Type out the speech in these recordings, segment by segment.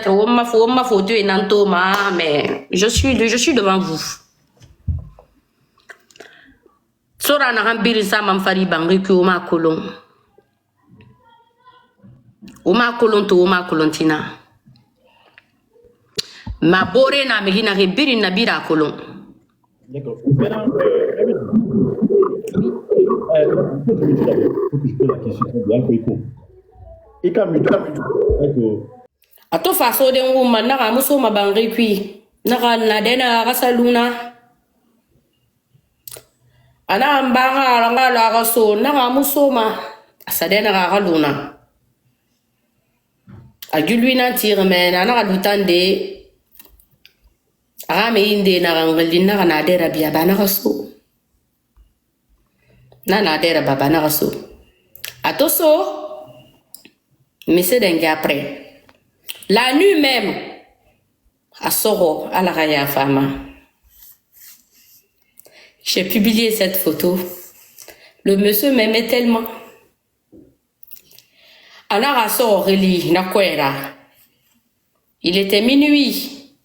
peut-être, ma photo est Nantoma, mais je suis devant vous. Sora na rambiri sa mamfari bangri ki oma kolon. Oma kolon to oma kolontina. Ma bore na megi na rebiri na bira kolon. D'accord. Maintenant, faut que je pose la question bien quoi. Et comme Ato faso de nguma na ga muso mabangri ki na ga na dena ga saluna. Ana mbanga ranga la ga so na ga muso ma asadena ga luna. Agulwi na tire men na ga dutande. Arame inde na rangalin na na dera biya bana ga so. Na dera baba na ga so. Ato so mais dengue après. La nuit même, à Soro, à la Raya Fama, j'ai publié cette photo. Le monsieur m'aimait tellement. Anara Soro Reli, Nakwera. Il était minuit.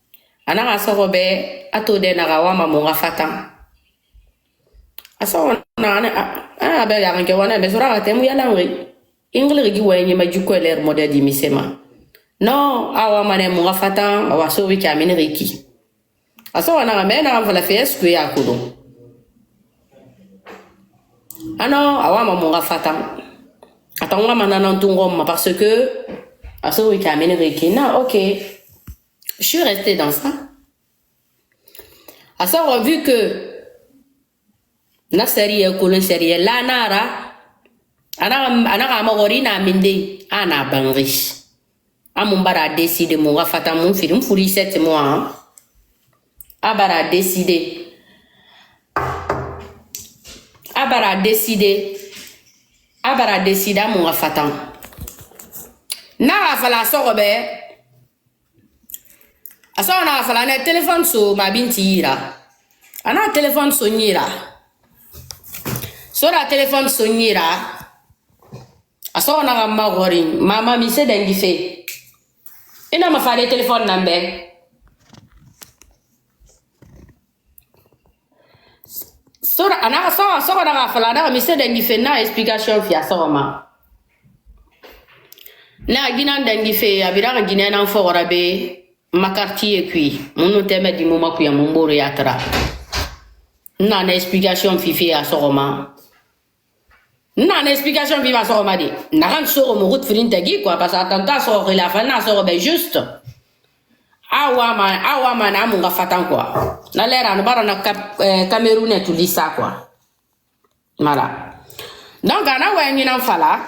Anara Soro Be, Atode Narawa Mamonga Fatan. Asoro na be yaranke wana be sura atemu yalangi. Ingli gi wenye majuko ler modèle di misema. Non, awa mane munga fatan awa so wiki amene riki. Aso wana ngame na mvala fes ku ya kudo. Ano awa munga fatan. Atangwa manana ntungoma parce que aso wiki amene riki. Non, OK. Je suis restée dans ça. Aso vu que na série kolon série la nara ana magori na minde ana bangri. Amumbara décidé mon rafata mon film pour 7 mois. Abara décidé mon rafata. Na rafala sorobe. Asa na rafala na téléphone so ma binti ira. Ana téléphone so nyira. So la téléphone so nyira. Asa na magori mama mi se dengi fe. Ina ma fale téléphone nambe. Sora ana sora na fala na mi se dengi fe na explication fi asoma. Na gina dengi fe abira gina na fora be makarti e qui. Munu teme di moma ku ya mumboro ya tra. Na explication fi fi asoma. Na explication viva sur ma dit. Na ran sur mon route filintegi quoi parce attentat sur la fin na sur ben juste. Awa man amunga fatan quoi. Na lera no bara na Cameroun tout lisa quoi. Voilà. Donc ana wengi na fala.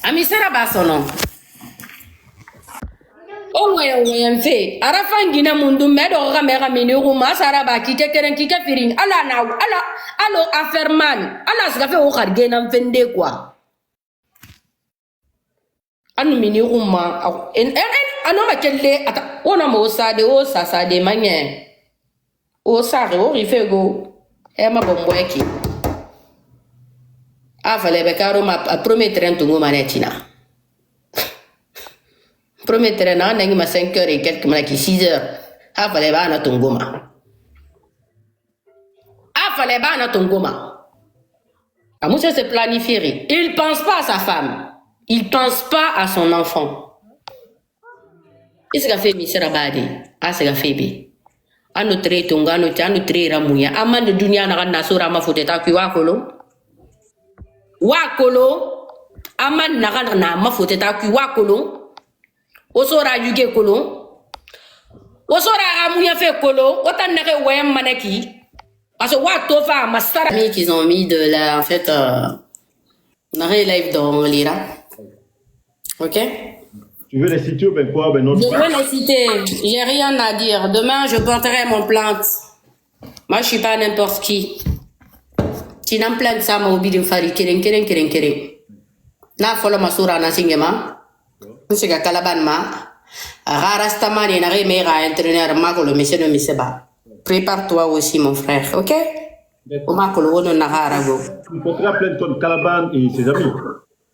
Ami sera basono. Owe mfe arafa ngina mundu medo kamera miniru masara ba kite keren kike firin ala na ala alo aferman ala sikafe o khargena mfende kwa anu miniru ma anu makelle ata ona mo sade o sasade manye o sare o rifego e ma bombo eki afale be karo ma promettre ntungu manetina. Promettre na nangi ma 5 heures et quelques malaki 6 heures. Afale ba na tungoma. Afale ba na tungoma. Amousse se planifierait. Il pense pas à sa femme. Il pense pas à son enfant. Qu'est-ce qu'a fait Misra Badi? Ah, c'est qu'a fait bi. Anu tre tunga anu tre ramuya. Aman de dunia na na sura ma foteta ki wakolo. Wakolo. Aman na ma foteta ki wakolo. Osora yuge kolo. Osora amuya fe kolo. Otan nere wem maneki. Parce que watofa masara. Qu'ils ont mis de la, en fait, live dans l'Ira. Ok? Tu veux les citer ou bien quoi? Ben non. Je veux les citer. J'ai rien à dire. Demain, je porterai mon plainte. Moi, je suis pas n'importe qui. Tu n'as plainte ça, ma oubli de faire kering. Na follow ma sura na singema. Monsieur Kalaban ma. Rarastamani na remera entraîneur Makolo, monsieur de Miseba. Prépare-toi aussi, mon frère, ok? Makolo, on a harago. Tu porteras plainte contre Calaban et ses amis.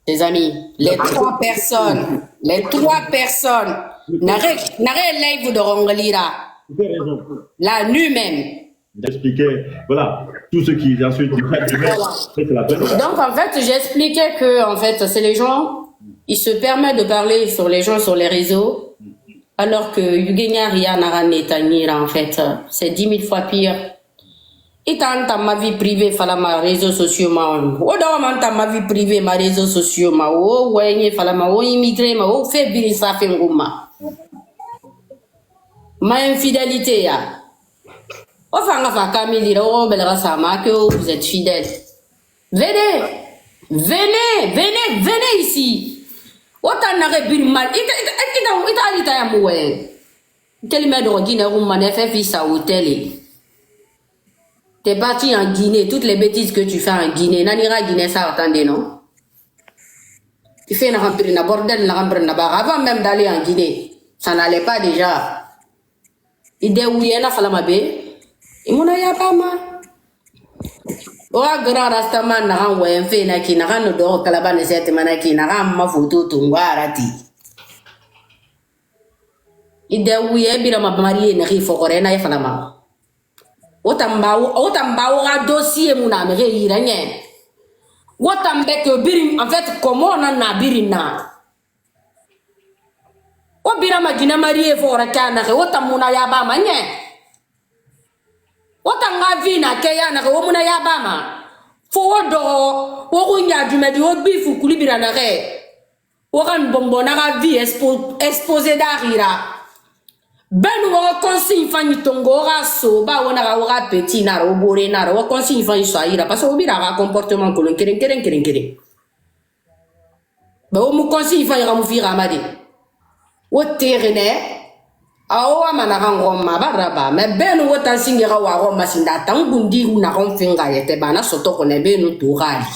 Ses amis. Les trois personnes. N'arrête live de Rongalira. Tu as raison. La nuit même. J'expliquais, voilà, tout ce qui ensuite c'est la peine. Donc en fait, j'expliquais que en fait, c'est les gens, ils se permettent de parler sur les gens sur les réseaux, alors que Yugenya Riana Netanira, en fait, c'est 10 000 fois pire. Et tant ma vie privée, fala ma réseaux sociaux, ma ma vie privée, ma réseaux sociaux, ma ouais, fala ma immigré, ma fait bien ça fait ma infidélité, ya. Enfin, que vous êtes fidèles. Venez, venez, venez, venez ici. Autant n'aurait pu mal. T'es parti en Guinée, toutes les bêtises que tu fais en Guinée, Nanira Guinée, ça attendez, non? Tu fais une bordel, avant même d'aller en Guinée, ça n'allait pas déjà. Il déouillait la falamabe. Imuna ya bama wa grand rastaman na ran wayen fe na ki na ran do kalaba ne set manaki na ran ma photo tungwara ti ide wiye bira ma marié na ri fokore na falama otambawo ga dossier muna me ri ranye wotambe ke birim en fait comment na birina o bira ma gina marié fokora kana ke wotamuna ya bama nye Otanga vina keya na ko muna ya bama fo wodo wo kunya dumedi wo bifu kulibira na re wo kan bombo na ga vie exposé d'arira ben wo consigne fanyi tongo ga so ba wona ga wo ga petit na ro bore na ro consigne fanyi so ira parce que bira ga comportement ko keren ba wo mu consigne fanyi ga mu fi ga madi wo terene awa manaka ngoma baraba me benu wota singira wa Roma sinda tangundi na konfinga yete bana soto kone benu turali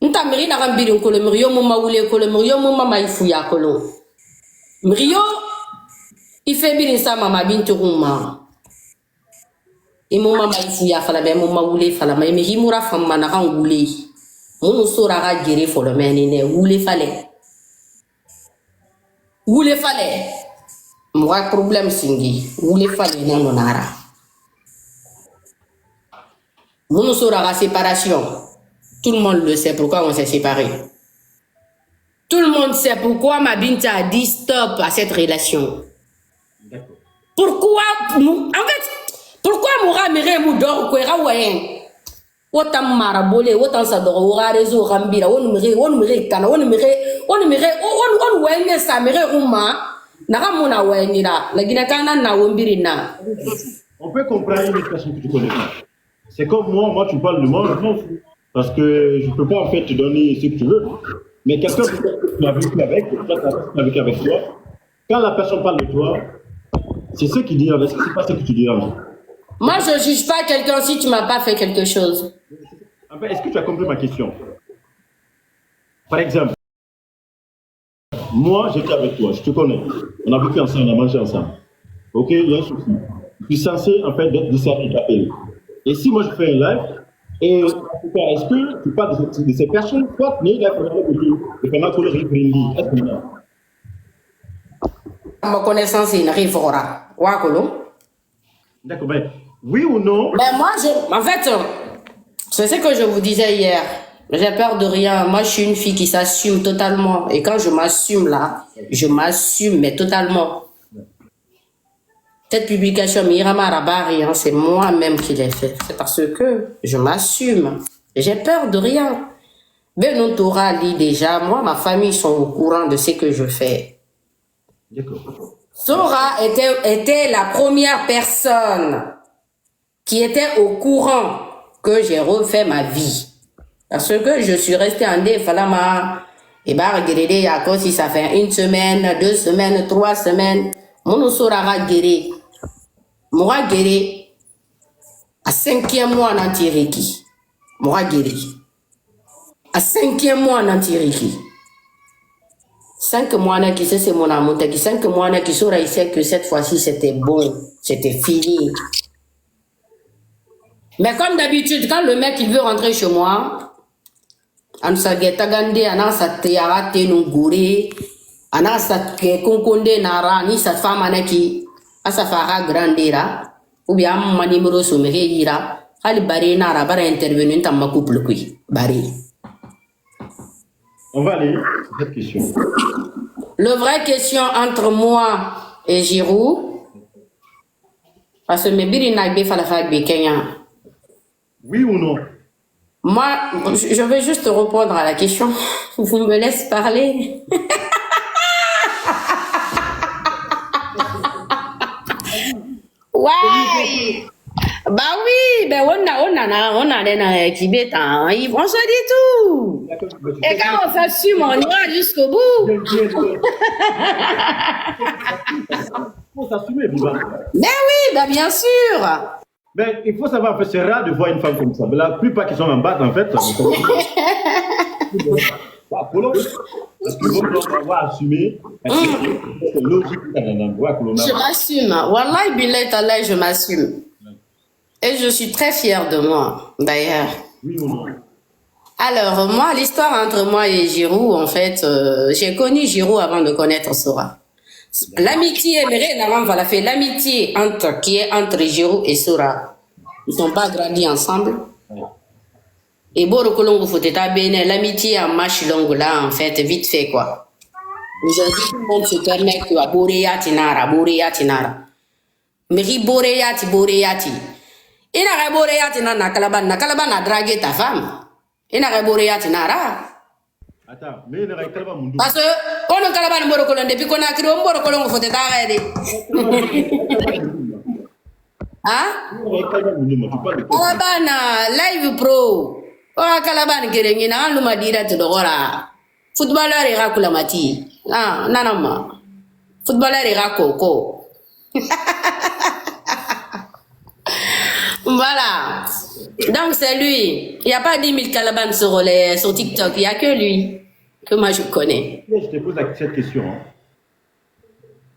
nta miri na gambiri ko le miriyo mu mawule ko le miriyo mu mama ifuya ko lo miriyo ifebiri sa mama bintu kuma imu mama ifuya fala be mu mawule fala me miri mura famma na kangule Mon sora ga gere folo menine wule fale moi problème singi wule fale non nara mon sora ga séparation tout le monde le sait pourquoi on s'est séparés tout le monde sait pourquoi ma binta a dit stop à cette relation. Pourquoi en fait pourquoi moura mere mu dor ko ra wayen Wotam marabole, wotam sadoro, wora rezo rambira, on mire kana, on wenge sa mire ruma, naka mona wengira, la gina kana na wombirina. On peut comprendre une personne que tu connais pas. C'est comme moi tu parles de moi, je m'en fous. Parce que je peux pas en fait te donner ce que tu veux. Mais quelqu'un que tu as vécu avec, avec toi, quand la personne parle de toi, c'est ce qu'il dit, c'est pas ce que tu dis. Moi, je ne juge pas quelqu'un si tu ne m'as pas fait quelque chose. Est-ce que tu as compris ma question? Par exemple, moi, j'étais avec toi, je te connais. On a vécu ensemble, on a mangé ensemble. Ok, il y a un souci. Je suis censé, en fait, d'être discerné et t'appeler. Et si moi, je fais un live, et est-ce que tu parles de ces personnes? Toi, tu n'es pas est-ce que ma connaissance, il n'arrive pas. D'accord, mais oui ou non? Mais moi, en fait, c'est ce que je vous disais hier. J'ai peur de rien. Moi, je suis une fille qui s'assume totalement. Et quand je m'assume là, je m'assume, mais totalement. Cette publication, Mirama Rabari, hein, c'est moi-même qui l'ai fait. C'est parce que je m'assume. J'ai peur de rien. Benon Torah lit déjà, moi, ma famille sont au courant de ce que je fais. D'accord. Sora était la première personne qui était au courant que j'ai refait ma vie. Parce que je suis restée en défalama. Et bah, regardez, si ça fait 1 semaine, 2 semaines, 3 semaines, mon Sora a guéri. Moi, guéri. À 5e mois, en antiriki. Moi, guéri. À 5e mois, en antiriki. 5 mois qui c'est mon amour, 5 mois qui saura ici que cette fois-ci c'était bon, c'était fini. Mais comme d'habitude, quand le mec il veut rentrer chez moi, Ansa geta gande anasa te arate no gore anasa ke konkonde nara ni sa fama naki asa fara grandera ou bien ma numéro so me ira hali bare nara bara intervenir dans ma couple qui bare. On va aller sur cette question. Le vrai question entre moi et Giroud, parce que mes biri n'a pas fait la Kenya. Oui ou non? Moi, je vais juste répondre à la question. Vous me laissez parler. Ouais. Bah oui, ben on a Tibet, on se dit tout. Et quand on s'assume, on ira jusqu'au bout. Il faut s'assumer, vivant. Mais oui, ben bien sûr. Mais il faut savoir, en fait, c'est rare de voir une femme comme ça. Mais la plupart qui sont en bas, en fait, parce que on va assumer. C'est logique dans un endroit que l'on a. Je m'assume. Wallahi billahi ta'ala, je m'assume. Et je suis très fière de moi, d'ailleurs. Oui ou non? Alors, moi, l'histoire entre moi et Giroud, en fait, j'ai connu Giroud avant de connaître Sora. L'amitié, l'amitié qui est entre Giroud et Sora. Ils n'ont pas grandi ensemble. Et Borokolongo Foteta Bene, l'amitié en marche longue là, en fait, vite fait quoi. Aujourd'hui, tout le monde se permet que Boreya Tinara. Meri Boreya Ti. Il n'a pas Boreya Tinara, Nakalaban a dragué ta femme. Il n'a pas Boreya Tinara. Attends, mais il n'a pas Mundu. Parce que, on a Kalaban Borokolon, depuis qu'on a créé un Borokolongo Foteta Rede. Hein? Kalabana live pro. Ora kalabana gerengina aluma dira to dogora. Footballeur ira kulamati. Ah, nanama. Footballeur ira koko. Voilà. Donc c'est lui. Il n'y a pas 10 000 calabanes sur TikTok. Il n'y a que lui que moi je connais. Je te pose cette question. Hein.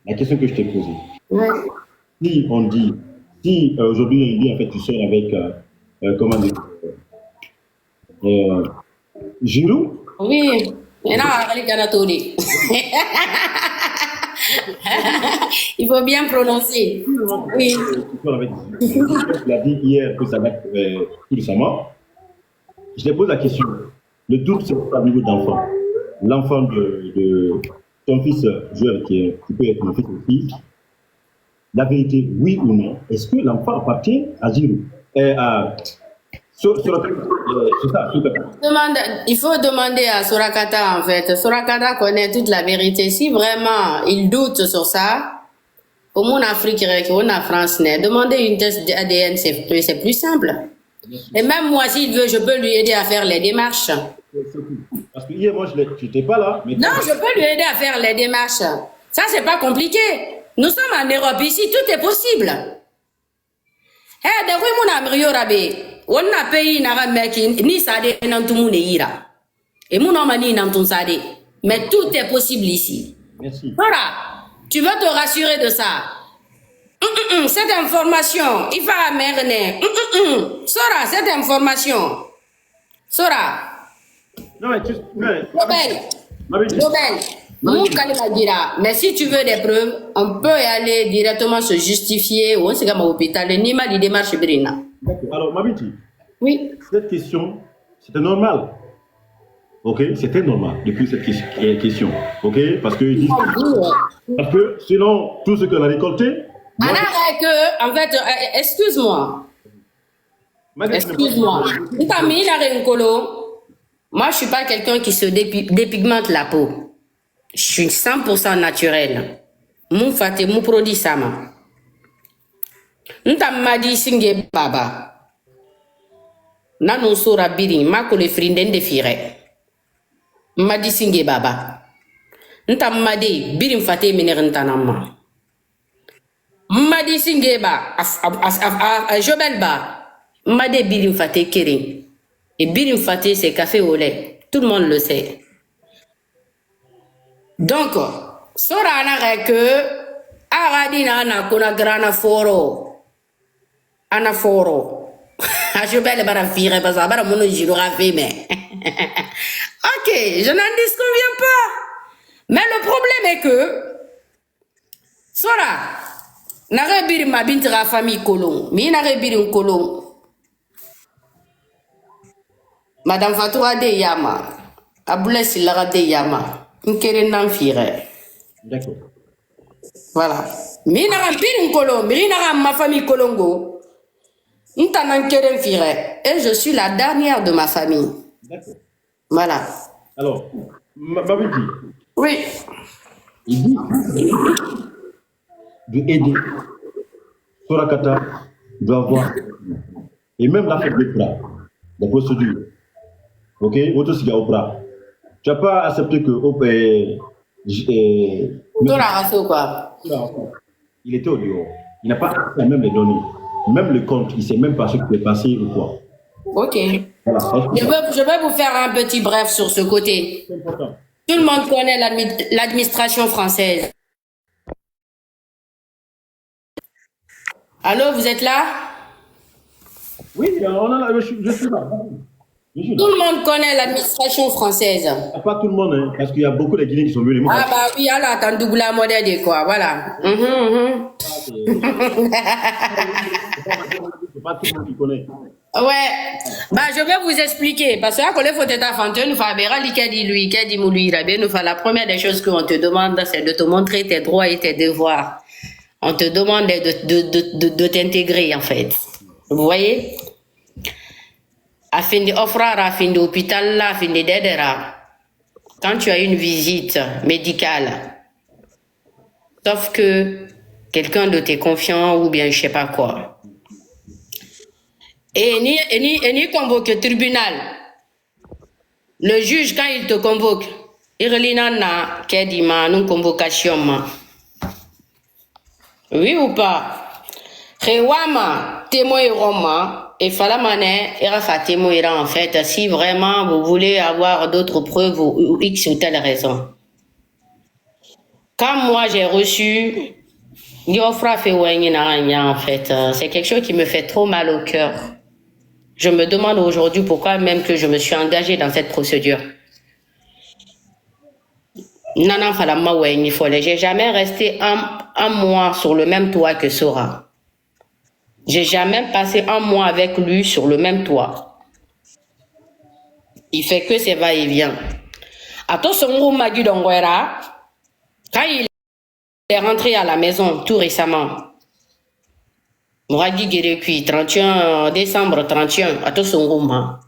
La question que je t'ai posée. Ouais. Si on dit, si aujourd'hui on dit en fait tu sors avec comment dire Giroud. Oui. Il faut bien prononcer. Oui. Tu l'as dit hier que ça va tout récemment. Je te pose la question. Le doute, c'est pas au niveau d'enfant. L'enfant de ton fils joueur qui peut être mon fils aussi. La vérité, oui ou non, est-ce que l'enfant appartient à Giroud? Il faut demander à Sorakata en fait. Sorakata connaît toute la vérité. Si vraiment il doute sur ça, au monde Afrique, au monde France, demander une test d'ADN, c'est plus simple. Et même moi, s'il veut, je peux lui aider à faire les démarches. Parce que hier, moi, je n'étais pas là. Mais non, je peux lui aider à faire les démarches. Ça, c'est pas compliqué. Nous sommes en Europe ici, tout est possible. Eh, de quoi mon ami Yorabe? On a payé un mec ni sade nan tout monde ira. Et mon homme ni nan tout sade. Mais tout est possible ici. Merci. Voilà. Tu veux te rassurer de ça. Cette information, il va amener. Sora, cette information. Sora. Non, mais tu. Mais si tu veux des preuves, on peut y aller directement se justifier. On se gagne à l'hôpital. Ni mal, il démarche Brina. D'accord. Alors, Mabiti. Oui. Cette question, c'était normal. Ok, c'était normal depuis cette question. Ok, parce que selon tout ce qu'on a récolté. En fait, excuse-moi. Excuse-moi. Moi, je suis pas quelqu'un qui se dépigmente la peau. Je suis 100% naturel. Mon faté, mon produit sama. Nta madi singe baba. Nanu sura biri mako le frinden de fire. Madi singe baba. Nta madi biri mfate menere nama. Madi singe ba Jobel ba. Madi biri mfate kering. Et biri mfate c'est café au lait. Tout le monde le sait. Donc, sora na que aradina na kuna grana foro. Ana foro. Je vais le bara fire parce que bara mono jiro rafé mais. Ok, je n'en disconviens pas. Mais le problème est que, Sora, n'a biri ma bintra famille Kolon, mi n'a biri Kolon. Madame Fatoua de Yama, Aboulé Silara de Yama, Nkere Namfire. D'accord. Voilà. Mi n'a biri Kolon, mi n'a ma famille Kolongo. Ntanan Keren Fire. Et je suis la dernière de ma famille. D'accord. Voilà. Alors, Babidi, Oui. il dit de aider Sorakata doit avoir, et même la fête de Pra, des procédures. Ok, autre siga Oprah. Tu n'as pas accepté que Quoi. il était au dehors. Il n'a pas accès à même les données. Même le compte, il ne sait même pas ce qui est passé ou quoi. Ok. Voilà. Je vais vous faire un petit bref sur ce côté. C'est important. Tout le monde connaît l'administration française. Allô, vous êtes là? Oui, je suis là. Je suis là. Tout le monde connaît l'administration française. Pas tout le monde, hein, parce qu'il y a beaucoup de Guinéens qui sont venus. Ah bah oui, alors t'as un double modèle de quoi, voilà. C'est pas tout le monde qui connaît. Ouais, bah je vais vous expliquer, parce que là, quand il faut être fanteur, nous faisons la première des choses qu'on te demande, c'est de te montrer tes droits et tes devoirs. On te demande de t'intégrer, en fait. Vous voyez? Afin d'offrir, afin d'hôpital, afin d'aider. Quand tu as une visite médicale, sauf que quelqu'un de tes confiants ou bien je sais pas quoi, et ni convoque au tribunal, le juge quand il te convoque, il relina kedima une convocation. Oui ou pas? Rewama témoin Roma. Et Falamane era témoin en fait si vraiment vous voulez avoir d'autres preuves ou X ou telle raison. Quand moi j'ai reçu en fait, c'est quelque chose qui me fait trop mal au cœur. Je me demande aujourd'hui pourquoi même que je me suis engagée dans cette procédure. Nana Falama Wengi Folle, j'ai jamais resté un mois sur le même toit que Sora. J'ai jamais passé un mois avec lui sur le même toit. Il fait que c'est va-et-vient. Attention, quand il est rentré à la maison tout récemment, Mouradi Guérekui, 31 décembre 31, attention,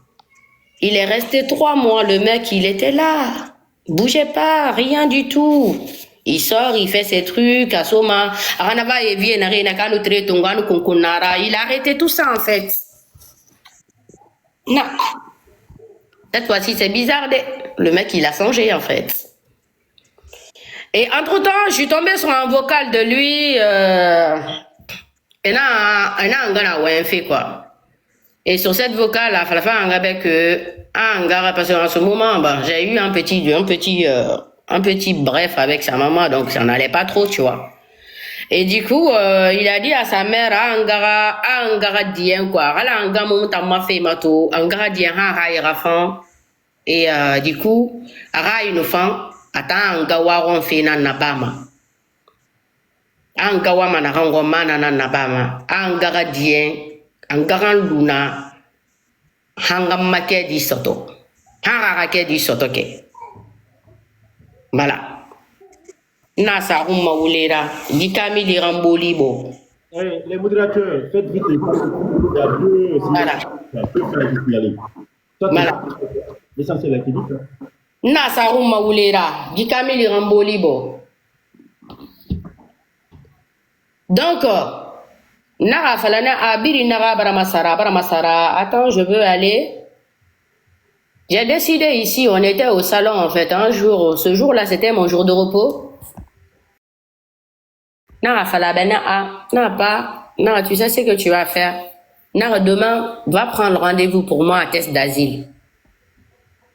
il est resté 3 mois, le mec, il était là. Bougeait pas, rien du tout. Il sort, il fait ses trucs, à Soma, il a arrêté tout ça en fait. Non. Cette fois-ci, c'est bizarre. Le mec, il a changé en fait. Et entre-temps, je suis tombée sur un vocal de lui. Quoi. Et sur cette vocale, il fallait faire un avec parce qu'en ce moment, bah, j'ai eu un petit bref avec sa maman, donc ça n'allait pas trop, tu vois. Et du coup, il a dit à sa mère, angara dien quoi, angara dien et du coup, une femme, attends, angawaron fait nan nabama. Angawa manarango mana nan nabama, angara dien, angaran luna, hangam make di soto, hangara di soto ke. Voilà. Nasa Maoulera, Dikami de Rambolibo. Les modérateurs, faites vite les voilà. Voilà. L'essentiel est dit. Nasa Maoulera, Dikami de Rambolibo. Donc, Nara Falana Abiri Nara Baramasara, attends, je veux aller. J'ai décidé ici, on était au salon en fait, un jour, ce jour-là c'était mon jour de repos. Non, tu sais ce que tu vas faire. Non, demain, va prendre rendez-vous pour moi à test d'asile.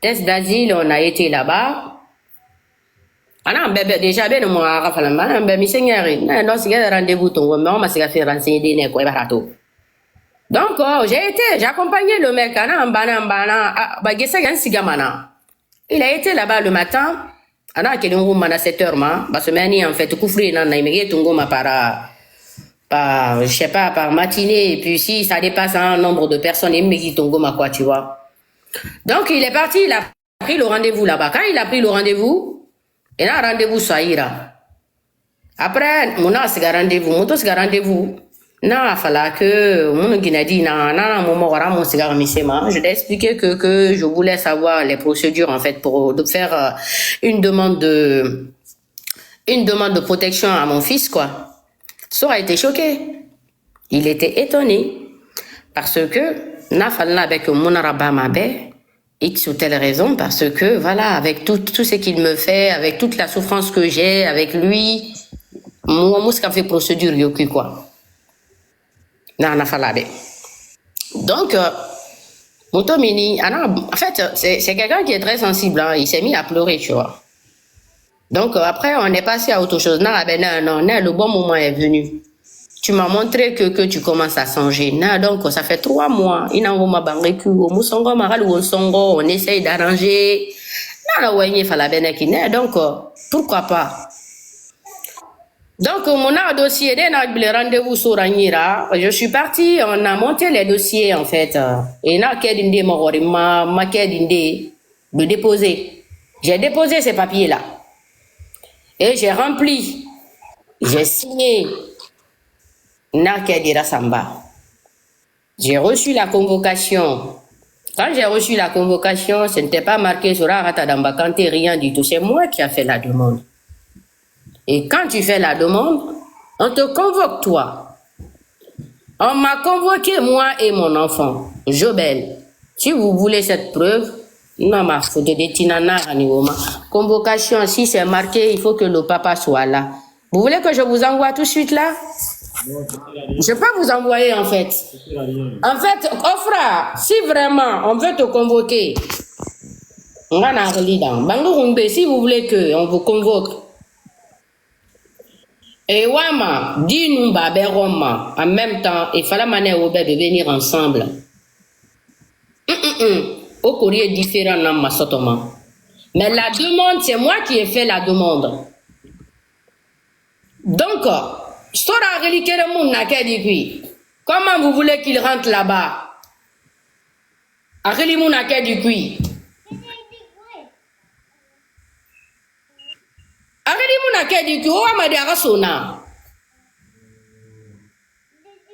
Test d'asile, on a été là-bas. Ah non, déjà, moi, rendez-vous, on m'a fait renseigner des barato. Donc, j'ai accompagné le mec. Il a été là-bas le matin. À 7h, parce que en fait, je sais pas, par matinée, et puis si ça dépasse un nombre de personnes, quoi, tu vois. Donc, il est parti, il a pris le rendez-vous là-bas. Quand il a pris le rendez-vous, il a un rendez-vous Saïra. Après, mon rendez-vous, non, il fallait que mon Guinadi, je t'ai expliqué que je voulais savoir les procédures, en fait, pour faire une demande de protection à mon fils, quoi. So a été choqué. Il était étonné. Parce que, n'a fallu avec mon arabamabe, X ou telle raison, parce que, voilà, avec tout ce qu'il me fait, avec toute la souffrance que j'ai avec lui, moi, ce qu'a fait procédure, yoku, quoi. Donc, Motomini, en fait, c'est quelqu'un qui est très sensible, hein, il s'est mis à pleurer, tu vois. Donc, après, on est passé à autre chose. Non, le bon moment est venu. Tu m'as montré que tu commences à changer. Donc, ça fait 3 mois. On essaye d'arranger. Donc, pourquoi pas? Donc, mon dossier, le rendez-vous sur Ranira, je suis partie, on a monté les dossiers, en fait. Et là, de déposer. J'ai déposé ces papiers-là. Et j'ai rempli. J'ai signé. J'ai reçu la convocation. Quand j'ai reçu la convocation, ce n'était pas marqué sur Aratadamba Kanté, rien du tout. C'est moi qui ai fait la demande. Et quand tu fais la demande, on te convoque toi. On m'a convoqué moi et mon enfant, Jobel. Si vous voulez cette preuve, non, ma faute de Tinana, convocation, si c'est marqué, il faut que le papa soit là. Vous voulez que je vous envoie tout de suite là? Je peux vous envoyer en fait. En fait, Ofra, si vraiment on veut te convoquer, on va en relire. Si vous voulez qu'on vous convoque, et Wama, dis-nous, Roma, en même temps, il fallait de venir ensemble. Au courrier différent dans ma sotoma. Mais la demande, c'est moi qui ai fait la demande. Donc, comment vous voulez qu'il rentre là-bas?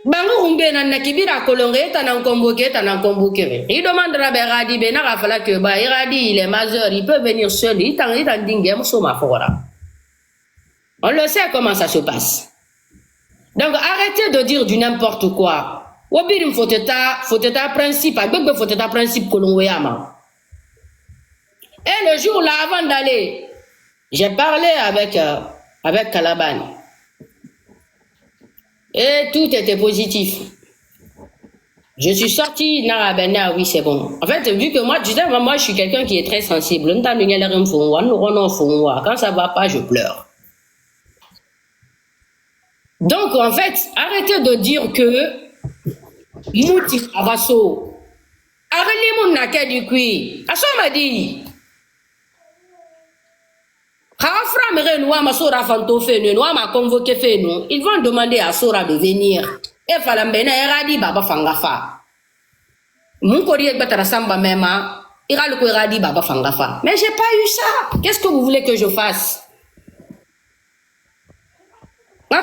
Bango rumbe na nakibira kolonge tanan convoqué. Il demandera Beradi Benara fala que ba Iradi il est majeur, il peut venir seul, il t'en dingem soma fora. On le sait comment ça se passe. Donc arrêtez de dire du n'importe quoi. Wobirim faut être principe, faut être principe kolongoyama. Et le jour là avant d'aller, j'ai parlé avec Calaban. Et tout était positif. Je suis sortie, oui, c'est bon. En fait, vu que moi, je suis quelqu'un qui est très sensible. Quand ça va pas, je pleure. Donc, en fait, arrêtez de dire que Mouti Arasso, arrêtez mon naquet du cuir. Asso m'a dit. Ils vont demander à Sora de venir. Et Falambena Eradi Baba Fangafa. Mon courrier Batarasamba Mema, ira le Eradi Baba Fangafa. Mais j'ai pas eu ça. Qu'est-ce que vous voulez que je fasse? Ma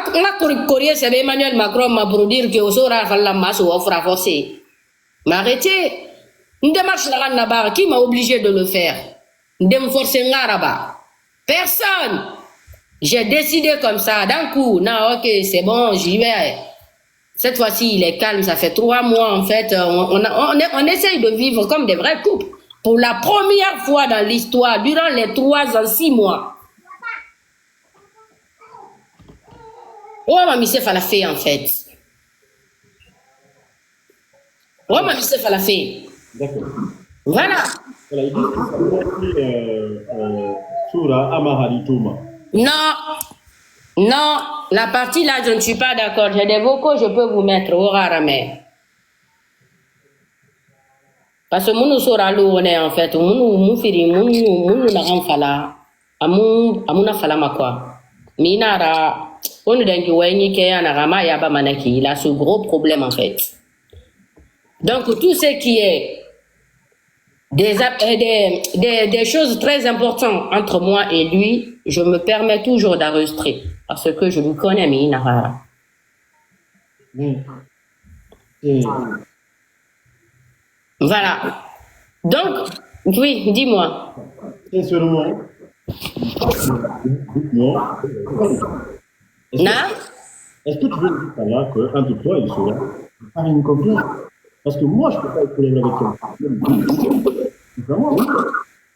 courrier, c'est Emmanuel Macron pour dire que Sora Falamas ou offre à forcer. Mais arrêtez. Une démarche là-bas, qui m'a obligé de le faire? De me forcer là-bas. Personne. J'ai décidé comme ça, d'un coup. Non, ok, c'est bon, j'y vais. Cette fois-ci, il est calme. Ça fait 3 mois, en fait. On essaye de vivre comme des vrais couples. Pour la première fois dans l'histoire, durant les 3 ans, 6 mois. Oh, mamie, c'est falafé, en fait. Oh, mamie, c'est falafé. D'accord. Voilà. Voilà, il dit Non, la partie là, je ne suis pas d'accord. J'ai des vocaux, je peux vous mettre au raramé. Parce que munu sora lo ne en fait, munu firi munu na fala. Amuna fala ma quoi. Minara on denki wenyi ke yana rama yaba manaki, il a ce gros problème en fait. Donc tout ce qui est des choses très importantes entre moi et lui, je me permets toujours d'enregistrer parce que je lui connais Minara. Voilà. Donc, oui, dis-moi. Sincèrement, non. Est-ce que tu veux me dire par là qu'entre toi et cela, pas une confiance? Parce que moi, je ne peux pas être problème avec toi. Vraiment.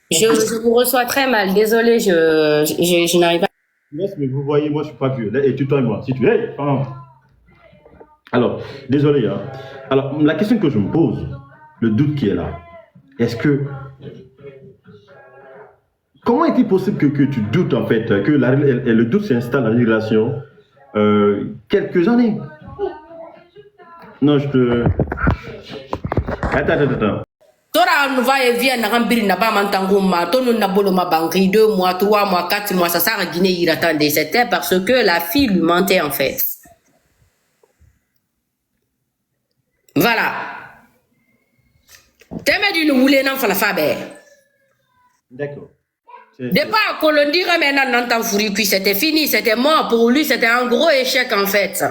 Je vous reçois très mal. Désolé, je n'arrive pas. Yes, mais vous voyez, moi, je ne suis pas vieux. Et tutoie-moi. Si tu es. Alors, désolé. Hein. Alors, la question que je me pose, le doute qui est là, est-ce que. Comment est-il possible que tu doutes, en fait, que le doute s'installe dans une relation quelques années? Non, je te. Attends. Tora nous va et vient na rambiri na ba mantanguma tonu na bolo ma banki 2 mois 3 mois 4 mois ça sera Guinée il attendait c'était parce que la fille lui mentait en fait. Voilà. Teme d'une voulait non fala fabe. D'accord. Départ qu'on le dirait maintenant n'entend fourri puis c'était fini, c'était mort pour lui, c'était un gros échec en fait.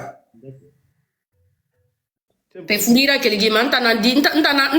Pe fourira que le gimanta n'a dit ntana